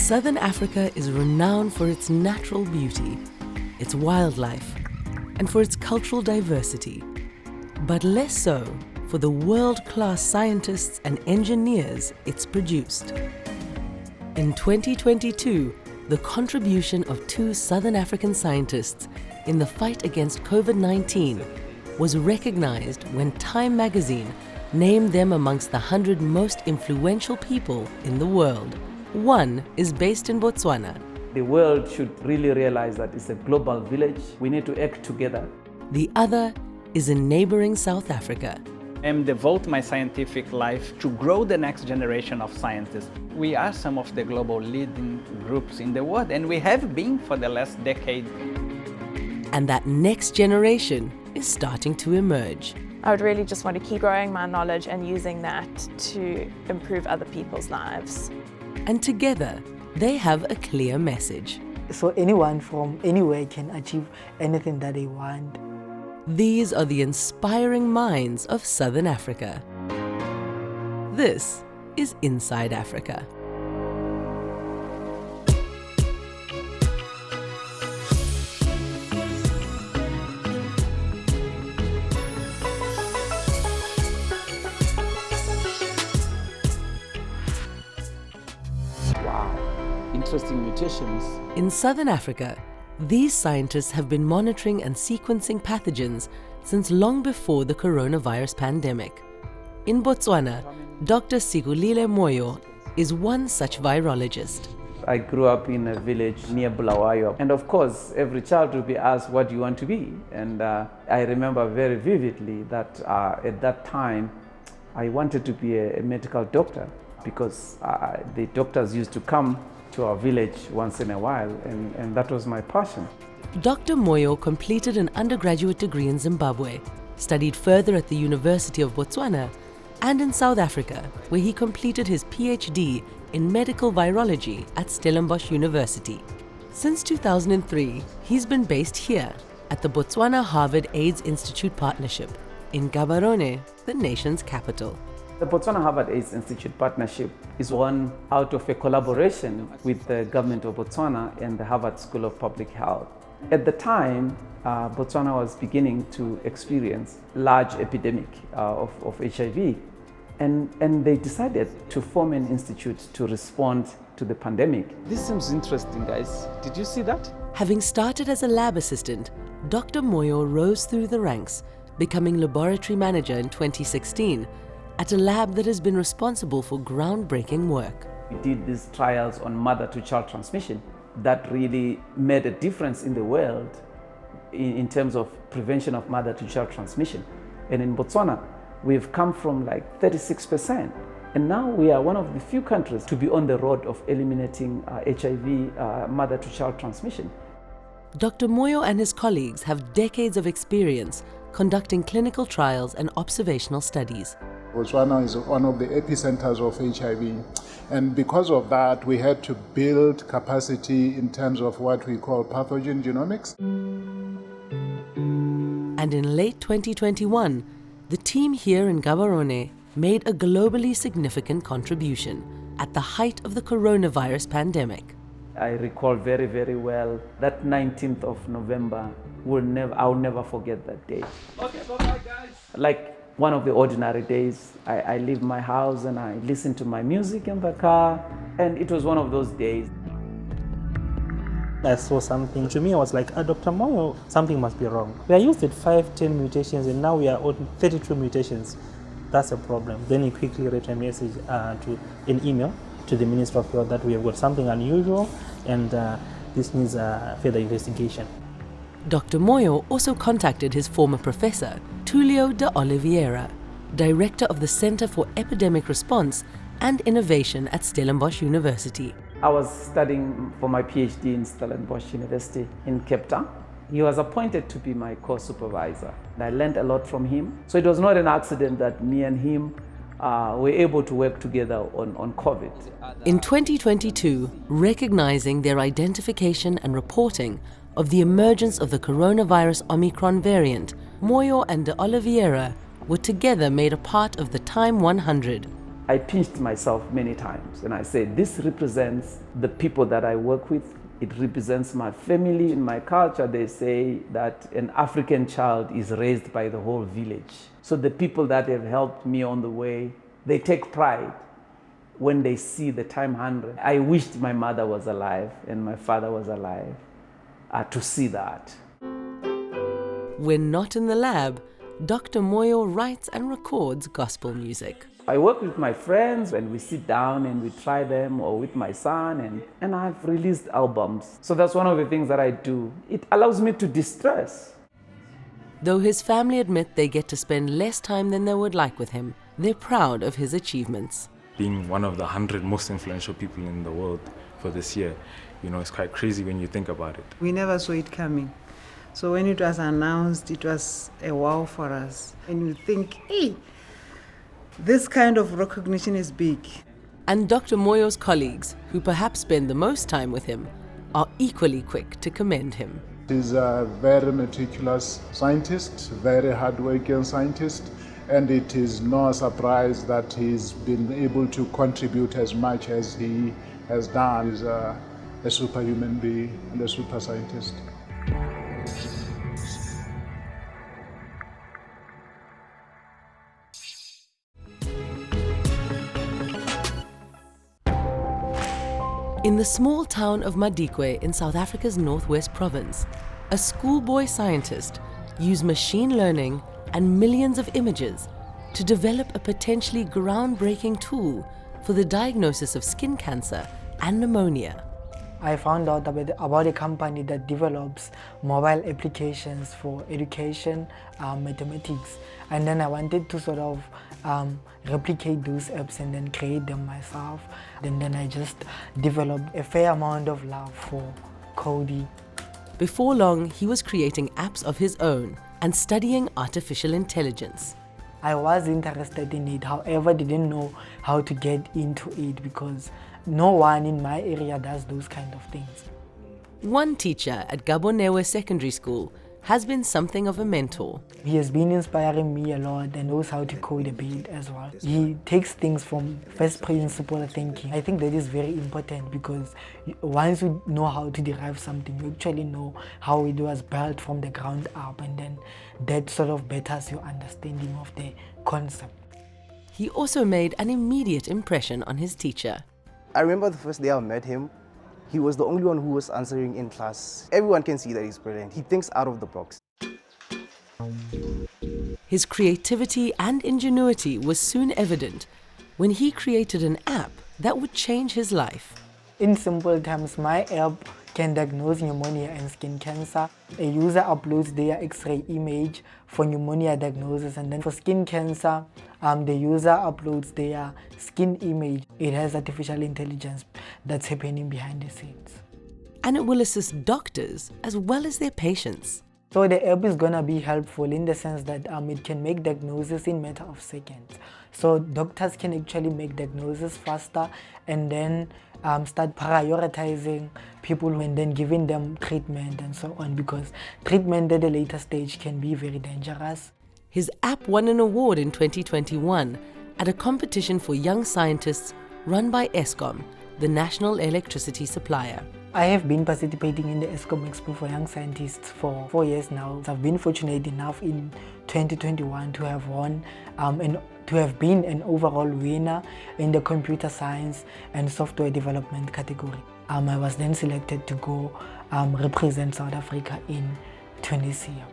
Southern Africa is renowned for its natural beauty, its wildlife, and for its cultural diversity, but less so for the world-class scientists and engineers it's produced. In 2022, the contribution of two Southern African scientists in the fight against COVID-19 was recognized when Time magazine named them amongst the 100 most influential people in the world. One is based in Botswana. The world should really realize that it's a global village. We need to act together. The other is in neighboring South Africa. I devote my scientific life to grow the next generation of scientists. We are some of the global leading groups in the world, and we have been for the last decade. And that next generation is starting to emerge. I would really just want to keep growing my knowledge and using that to improve other people's lives. And together, they have a clear message. So anyone from anywhere can achieve anything that they want. These are the inspiring minds of Southern Africa. This is Inside Africa. Interesting mutations. In Southern Africa, these scientists have been monitoring and sequencing pathogens since long before the coronavirus pandemic. In Botswana, Dr. Shiulile Moyo is one such virologist. I grew up in a village near Bulawayo, and of course every child will be asked, what do you want to be? And I remember very vividly that at that time I wanted to be a medical doctor, because the doctors used to come to our village once in a while, and that was my passion. Dr. Moyo completed an undergraduate degree in Zimbabwe, studied further at the University of Botswana, and in South Africa, where he completed his PhD in medical virology at Stellenbosch University. Since 2003, he's been based here at the Botswana-Harvard AIDS Institute Partnership in Gaborone, the nation's capital. The Botswana-Harvard AIDS Institute Partnership is one out of a collaboration with the government of Botswana and the Harvard School of Public Health. At the time, Botswana was beginning to experience large epidemic of HIV, and they decided to form an institute to respond to the pandemic. This seems interesting, guys. Did you see that? Having started as a lab assistant, Dr. Moyo rose through the ranks, becoming laboratory manager in 2016 at a lab that has been responsible for groundbreaking work. We did these trials on mother-to-child transmission that really made a difference in the world in terms of prevention of mother-to-child transmission. And in Botswana, we've come from like 36%. And now we are one of the few countries to be on the road of eliminating HIV mother-to-child transmission. Dr. Moyo and his colleagues have decades of experience conducting clinical trials and observational studies. Botswana is one of the epicenters of HIV, and because of that we had to build capacity in terms of what we call pathogen genomics. And in late 2021, the team here in Gaborone made a globally significant contribution at the height of the coronavirus pandemic. I recall very, very well that 19th of November. I'll never forget that day. Okay, bye-bye, guys. Like one of the ordinary days, I leave my house and I listen to my music in the car, and it was one of those days. I saw something. To me, I was like, Dr. Moyo, something must be wrong. We are used at 5-10 mutations, and now we are on 32 mutations. That's a problem. Then he quickly wrote a message to an email to the Minister of Health that we have got something unusual, and this needs further investigation. Dr. Moyo also contacted his former professor, Tulio de Oliveira, director of the Center for Epidemic Response and Innovation at Stellenbosch University. I was studying for my PhD in Stellenbosch University in Cape Town. He was appointed to be my co-supervisor. I learned a lot from him. So it was not an accident that me and him were able to work together on COVID. In 2022, recognizing their identification and reporting of the emergence of the coronavirus Omicron variant, Moyo and de Oliveira were together made a part of the Time 100, I pinched myself many times and I said, this represents the people that I work with. It represents my family. In my culture, they say that an African child is raised by the whole village. So the people that have helped me on the way, they take pride when they see the time 100. I wished my mother was alive and my father was alive to see that. When not in the lab, Dr. Moyo writes and records gospel music. I work with my friends and we sit down and we try them, or with my son, and I've released albums. So that's one of the things that I do. It allows me to distress. Though his family admit they get to spend less time than they would like with him, they're proud of his achievements. Being one of the 100 most influential people in the world for this year, it's quite crazy when you think about it. We never saw it coming. So when it was announced, it was a wow for us. And you think, hey, this kind of recognition is big. And Dr. Moyo's colleagues, who perhaps spend the most time with him, are equally quick to commend him. He's a very meticulous scientist, very hardworking scientist, and it is no surprise that he's been able to contribute as much as he has done. He's a superhuman being and a super scientist. In the small town of Madikwe in South Africa's Northwest Province, a schoolboy scientist used machine learning and millions of images to develop a potentially groundbreaking tool for the diagnosis of skin cancer and pneumonia. I found out about a company that develops mobile applications for education, mathematics, and then I wanted to sort of replicate those apps and then create them myself. And then I just developed a fair amount of love for coding. Before long, he was creating apps of his own and studying artificial intelligence. I was interested in it, however, didn't know how to get into it because no one in my area does those kind of things. One teacher at Gabonewe Secondary School has been something of a mentor. He has been inspiring me a lot and knows how to code a bit as well. He takes things from first principle thinking. I think that is very important because once you know how to derive something, you actually know how it was built from the ground up, and then that sort of betters your understanding of the concept. He also made an immediate impression on his teacher. I remember the first day I met him, he was the only one who was answering in class. Everyone can see that he's brilliant. He thinks out of the box. His creativity and ingenuity was soon evident when he created an app that would change his life. In simple terms, my app can diagnose pneumonia and skin cancer. A user uploads their X-ray image for pneumonia diagnosis, and then for skin cancer, the user uploads their skin image. It has artificial intelligence that's happening behind the scenes. And it will assist doctors as well as their patients. So the app is gonna be helpful in the sense that it can make diagnosis in a matter of seconds. So doctors can actually make diagnosis faster and then start prioritizing people and then giving them treatment and so on, because treatment at a later stage can be very dangerous. His app won an award in 2021 at a competition for young scientists run by Eskom, the national electricity supplier. I have been participating in the Eskom Expo for Young Scientists for 4 years now. I've been fortunate enough in 2021 to have won and to have been an overall winner in the computer science and software development category. I was then selected to go represent South Africa in Tunisia.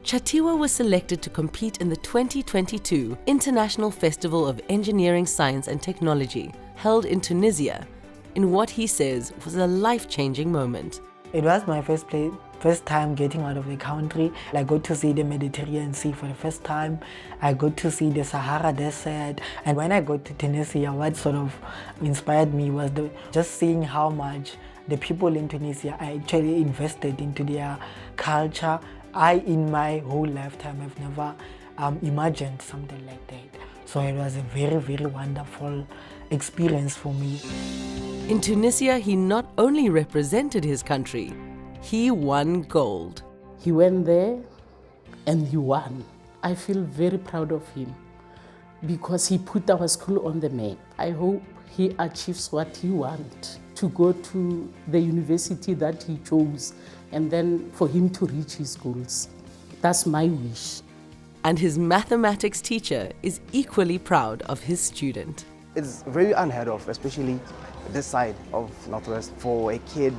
Chatiwa was selected to compete in the 2022 International Festival of Engineering, Science and Technology, held in Tunisia, in what he says was a life-changing moment. It was my first time getting out of the country. I got to see the Mediterranean Sea for the first time. I got to see the Sahara Desert. And when I got to Tunisia, what sort of inspired me was just seeing how much the people in Tunisia are actually invested into their culture. In my whole lifetime, have never imagined something like that. So it was a very, very wonderful experience for me. In Tunisia, he not only represented his country, he won gold. He went there and he won. I feel very proud of him because he put our school on the map. I hope he achieves what he wants, to go to the university that he chose, and then for him to reach his goals. That's my wish. And his mathematics teacher is equally proud of his student. It's very unheard of, especially this side of Northwest, for a kid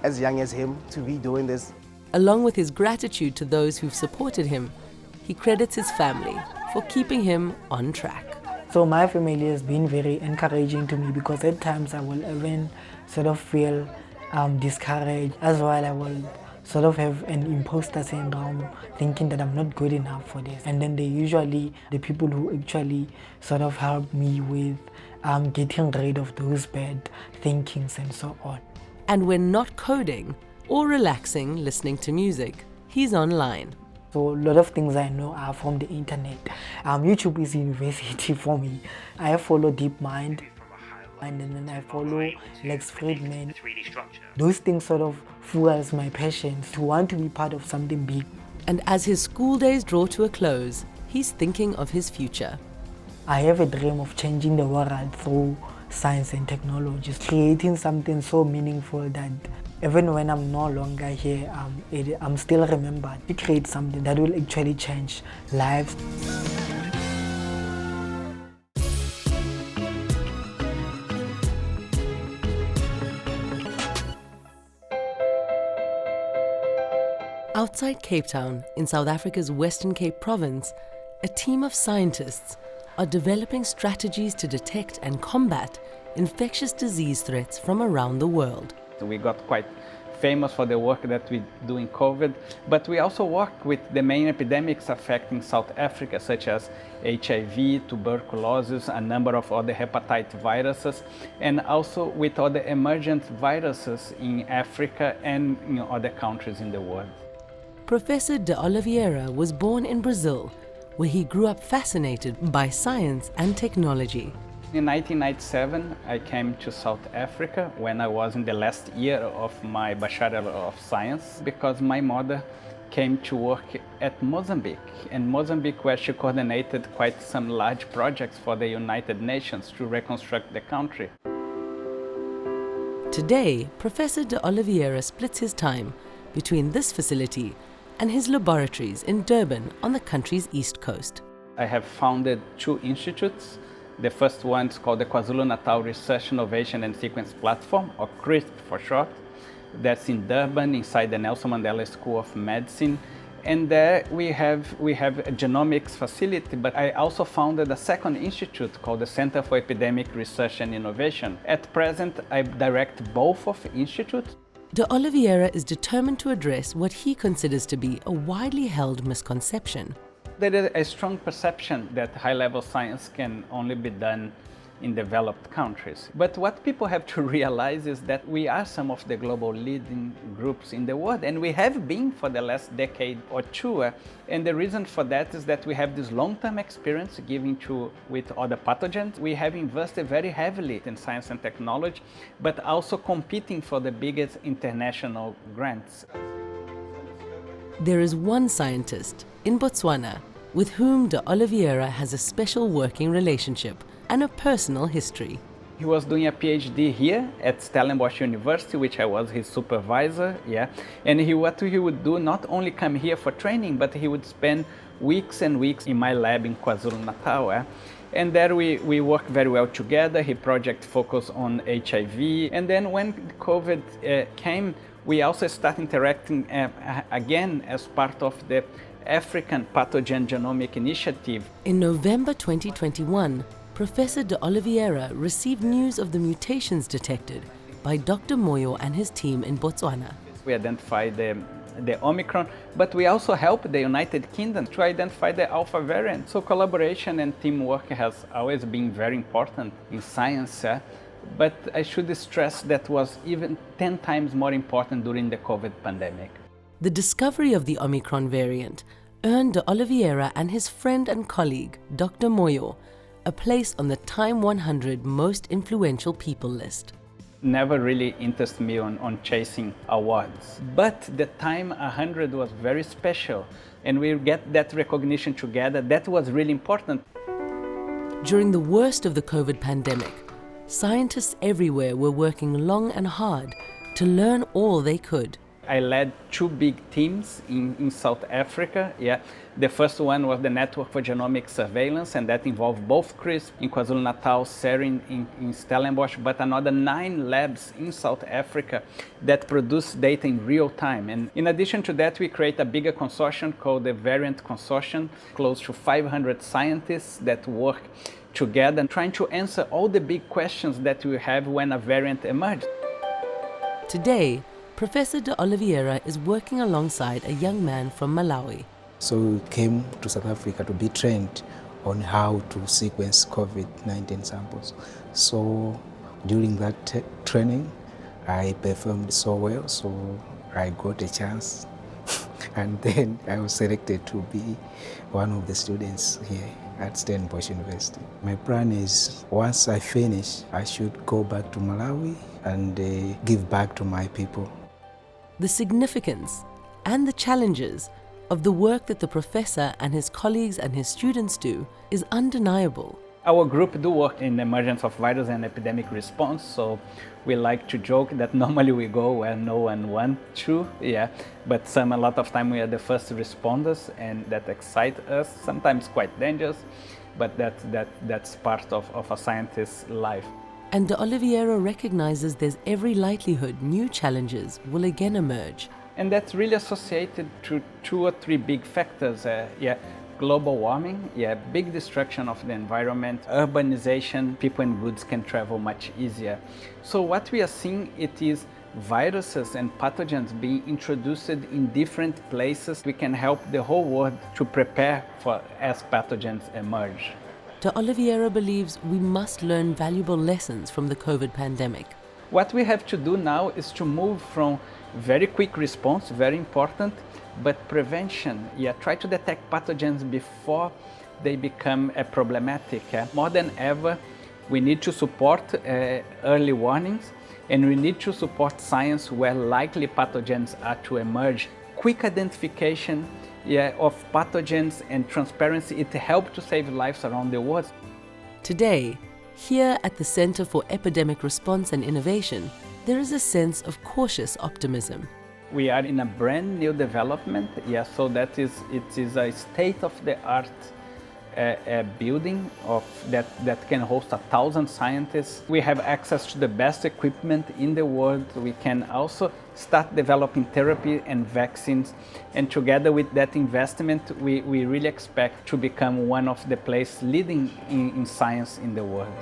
as young as him to be doing this. Along with his gratitude to those who've supported him, he credits his family for keeping him on track. So my family has been very encouraging to me, because at times I will even sort of feel discouraged. As well, I will sort of have an imposter syndrome, thinking that I'm not good enough for this. And then they usually, the people who actually sort of help me with getting rid of those bad thinkings and so on. And when not coding or relaxing listening to music, he's online. So a lot of things I know are from the internet. YouTube is university for me. I follow DeepMind, and then I follow Lex Friedman. Those things sort of fuels my passion to want to be part of something big. And as his school days draw to a close, he's thinking of his future. I have a dream of changing the world through science and technology, creating something so meaningful that even when I'm no longer here, I'm still remembered to create something that will actually change lives. Outside Cape Town, in South Africa's Western Cape province, a team of scientists are developing strategies to detect and combat infectious disease threats from around the world. We got quite famous for the work that we do in COVID, but we also work with the main epidemics affecting South Africa, such as HIV, tuberculosis, a number of other hepatitis viruses, and also with other emergent viruses in Africa and in other countries in the world. Professor de Oliveira was born in Brazil, where he grew up fascinated by science and technology. In 1997, I came to South Africa when I was in the last year of my Bachelor of Science, because my mother came to work at Mozambique, where she coordinated quite some large projects for the United Nations to reconstruct the country. Today, Professor de Oliveira splits his time between this facility and his laboratories in Durban on the country's east coast. I have founded 2 institutes. The first one is called the KwaZulu-Natal Research Innovation and Sequence Platform, or KRISP for short. That's in Durban, inside the Nelson Mandela School of Medicine. And there we have a genomics facility, but I also founded a second institute called the Center for Epidemic Research and Innovation. At present, I direct both of the institutes. De Oliveira is determined to address what he considers to be a widely held misconception. There is a strong perception that high-level science can only be done in developed countries. But what people have to realize is that we are some of the global leading groups in the world, and we have been for the last decade or two. And the reason for that is that we have this long-term experience with other pathogens. We have invested very heavily in science and technology, but also competing for the biggest international grants. There is one scientist in Botswana with whom de Oliveira has a special working relationship and a personal history. He was doing a PhD here at Stellenbosch University, which I was his supervisor, And what he would do, not only come here for training, but he would spend weeks and weeks in my lab in KwaZulu-Natal. And there we worked very well together. His project focused on HIV. And then when COVID came, we also started interacting again as part of the African Pathogen Genomic Initiative. In November 2021, Professor de Oliveira received news of the mutations detected by Dr. Moyo and his team in Botswana. We identified the Omicron, but we also helped the United Kingdom to identify the Alpha variant. So collaboration and teamwork has always been very important in science. But I should stress that was even 10 times more important during the COVID pandemic. The discovery of the Omicron variant earned de Oliveira and his friend and colleague, Dr. Moyo, a place on the Time 100 most influential people list. Never really interested me on chasing awards. But the Time 100 was very special, and we get that recognition together. That was really important. During the worst of the COVID pandemic, scientists everywhere were working long and hard to learn all they could. I led two big teams in South Africa. The first one was the Network for Genomic Surveillance, and that involved both KRISP in KwaZulu-Natal, CERI in Stellenbosch, but another 9 labs in South Africa that produce data in real time. And in addition to that, we create a bigger consortium called the Variant Consortium, close to 500 scientists that work together and trying to answer all the big questions that we have when a variant emerges. Today, Professor de Oliveira is working alongside a young man from Malawi. So we came to South Africa to be trained on how to sequence COVID-19 samples. So during that training, I performed so well, so I got a chance. And then I was selected to be one of the students here at Stellenbosch University. My plan is once I finish, I should go back to Malawi and give back to my people. The significance and the challenges of the work that the professor and his colleagues and his students do is undeniable. Our group do work in the emergence of virus and epidemic response, so we like to joke that normally we go where no one wants to, but a lot of time we are the first responders, and that excites us, sometimes quite dangerous, but that's part of a scientist's life. And de Oliveira recognizes there's every likelihood new challenges will again emerge. And that's really associated to 2 or 3 big factors. Global warming, big destruction of the environment, urbanization, people and goods can travel much easier. So what we are seeing, it is viruses and pathogens being introduced in different places. We can help the whole world to prepare for as pathogens emerge. De Oliveira believes we must learn valuable lessons from the COVID pandemic. What we have to do now is to move from very quick response, very important, but prevention. Try to detect pathogens before they become problematic. More than ever, we need to support early warnings, and we need to support science where likely pathogens are to emerge. Quick identification of pathogens and transparency, it helps to save lives around the world. Today, here at the Center for Epidemic Response and Innovation, there is a sense of cautious optimism. We are in a brand new development, so it is a state-of-the-art building that can host 1,000 scientists. We have access to the best equipment in the world. We can also start developing therapy and vaccines, and together with that investment, we really expect to become one of the places leading in science in the world.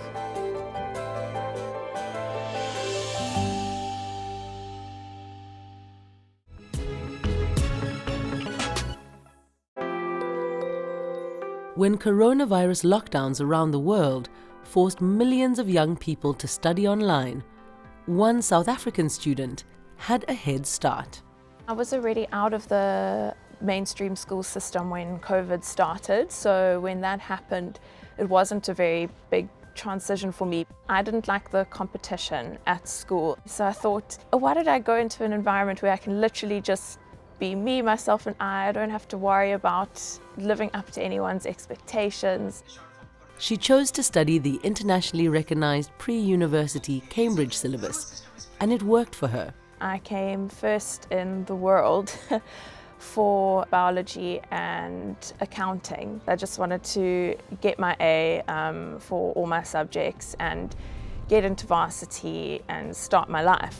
When coronavirus lockdowns around the world forced millions of young people to study online, one South African student had a head start. I was already out of the mainstream school system when COVID started, so when that happened, it wasn't a very big transition for me. I didn't like the competition at school, so I thought, why did I go into an environment where I can literally just be me, myself and I don't have to worry about living up to anyone's expectations. She chose to study the internationally recognized pre-university Cambridge syllabus, and it worked for her. I came first in the world for biology and accounting. I just wanted to get my A for all my subjects and get into varsity and start my life.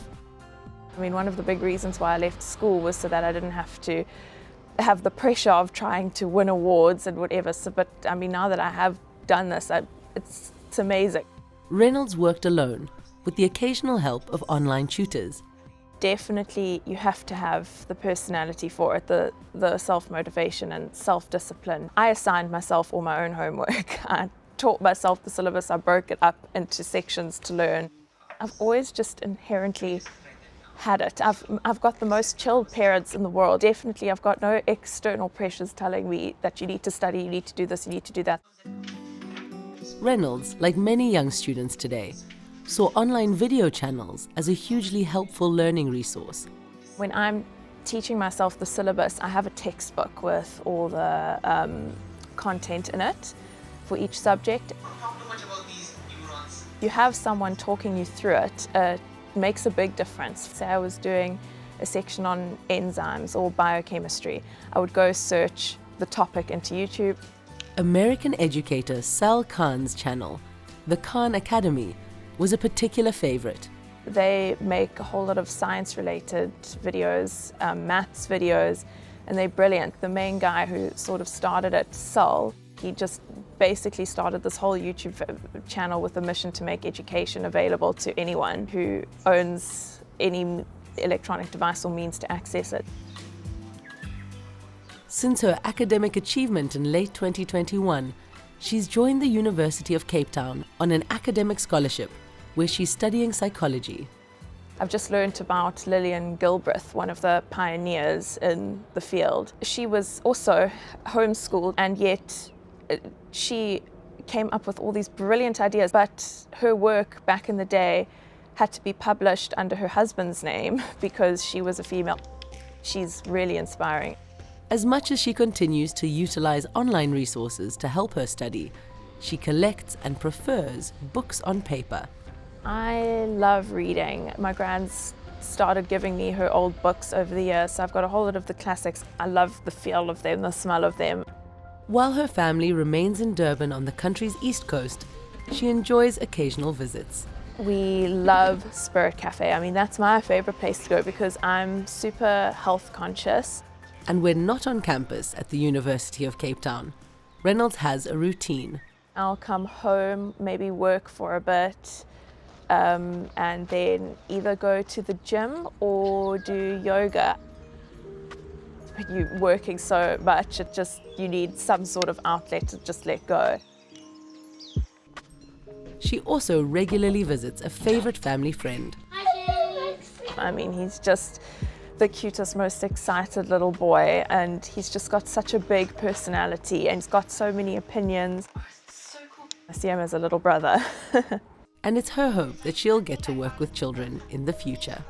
I mean, one of the big reasons why I left school was so that I didn't have to have the pressure of trying to win awards and whatever. So, but I mean, now that I have done this, it's amazing. Reynolds worked alone, with the occasional help of online tutors. Definitely, you have to have the personality for it, the self-motivation and self-discipline. I assigned myself all my own homework. I taught myself the syllabus. I broke it up into sections to learn. I've always just inherently had it. I've got the most chilled parents in the world. Definitely, I've got no external pressures telling me that you need to study, you need to do this, you need to do that. Reynolds, like many young students today, saw online video channels as a hugely helpful learning resource. When I'm teaching myself the syllabus, I have a textbook with all the content in it. for each subject. You have someone talking you through it, makes a big difference. Say I was doing a section on enzymes or biochemistry, I would go search the topic into YouTube. American educator Sal Khan's channel, the Khan Academy, was a particular favorite. They make a whole lot of science-related videos, maths videos, and they're brilliant. The main guy who sort of started it, Sal, he just basically started this whole YouTube channel with a mission to make education available to anyone who owns any electronic device or means to access it. Since her academic achievement in late 2021, she's joined the University of Cape Town on an academic scholarship where she's studying psychology. I've just learned about Lillian Gilbreth, one of the pioneers in the field. She was also homeschooled, and yet she came up with all these brilliant ideas, but her work back in the day had to be published under her husband's name because she was a female. She's really inspiring. As much as she continues to utilize online resources to help her study, she collects and prefers books on paper. I love reading. My grand's started giving me her old books over the years, so I've got a whole lot of the classics. I love the feel of them, the smell of them. While her family remains in Durban on the country's east coast, she enjoys occasional visits. We love Spirit Cafe. I mean, that's my favorite place to go because I'm super health conscious. And when not on campus at the University of Cape Town, Reynolds has a routine. I'll come home, maybe work for a bit, and then either go to the gym or do yoga. You're working so much, you need some sort of outlet to just let go. She also regularly visits a favorite family friend. I mean, he's just the cutest, most excited little boy, and he's just got such a big personality and he's got so many opinions. So cool. I see him as a little brother. And it's her hope that she'll get to work with children in the future.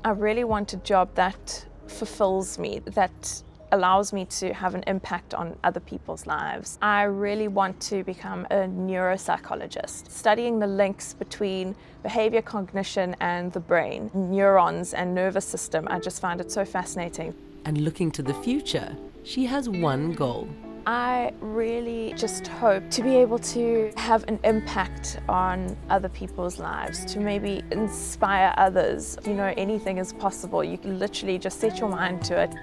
I really want a job that fulfills me, that allows me to have an impact on other people's lives. I really want to become a neuropsychologist, studying the links between behavior, cognition and the brain, neurons and nervous system. I just find it so fascinating. And looking to the future, she has one goal. I really just hope to be able to have an impact on other people's lives, to maybe inspire others. You know, anything is possible. You can literally just set your mind to it.